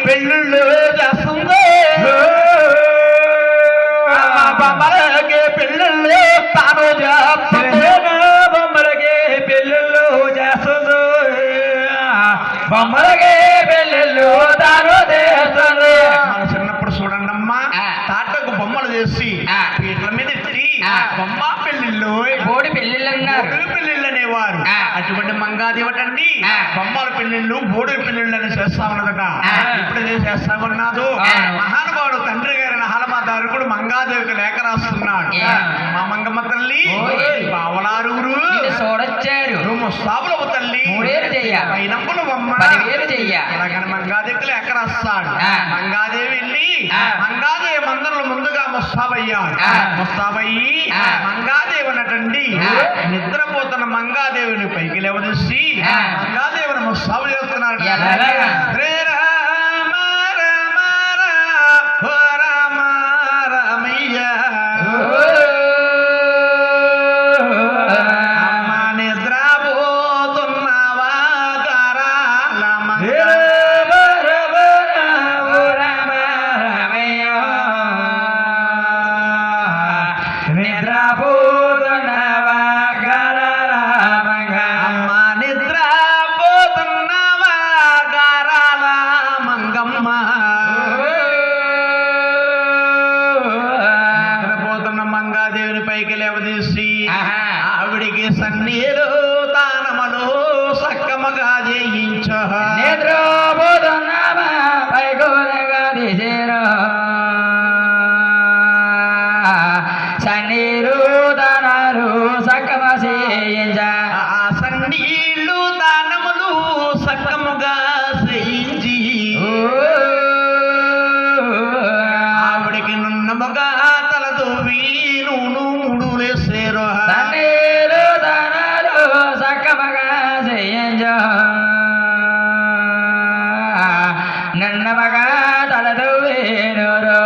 పెళ్ళిళ్ళు చేస్తుంది బొమ్మలకి పెళ్ళిళ్ళు తాను చేస్తుంది బొమ్మలకి పెళ్ళిళ్ళు చేస్తుంది బొమ్మలకి పెళ్ళిళ్ళు తాను చేస్తుంది మన చిన్నప్పుడు చూడండి అమ్మా తాటకు బొమ్మలు చేసి పీటల మీద ఎత్తి బొమ్మ పెళ్ళిళ్ళు కోడి పెళ్ళిళ్ళు అన్నారు పెళ్ళిళ్ళు అనేవారు అటువంటి మంగాదేవటండి బొమ్మల పెళ్ళిళ్ళు బోడి పెళ్ళిళ్ళు అని చేస్తా ఉన్నదట ఇప్పుడు ఏం చేస్తా ఉన్నాదు మహానుభావుడు తండ్రి గారిన హలమాదారుకుడు మంగాదేవికి లేఖ రాస్తున్నాడు మా మంగమ్మ తల్లి బావలారుగురు చూడొచ్చారు నువ్వు ముస్తాబులవు తల్లి 3 చెయ్య పైనంపులు బొమ్మ 10,000 చెయ్య అలాగని మంగాదేవికి లేఖ రాస్తాడు మంగాదేవి వెళ్ళి మంగాదేవి మందరులు ముందుగా ముస్తాబయ్యాడు ముస్తాబయ్యి మంగాదేవి నటండి నిద్రపోతున్న మంగాదేవిని పైకి లేవదీసి మంగాదేవిని ముస్తాబు చేస్తున్నాడు రే రామ రామ రామ రామ రామయ్య అమ్మ నిద్రపోతున్నావా గారాల మంగ ఆవిడికి సన్నీరు దానములు సక్కమగా చేయించ సన్నీరు దానాలు సక్కమ చేయించ ఆ సన్నీళ్ళు దానములు సక్కముగా చేయించి ఆవిడికి నున్నముగా తలతో వీణును ముడులేసేరు సన్నీరు దానాలు సక్కమగా చేయించ నన్నమగా తలతో వేణురు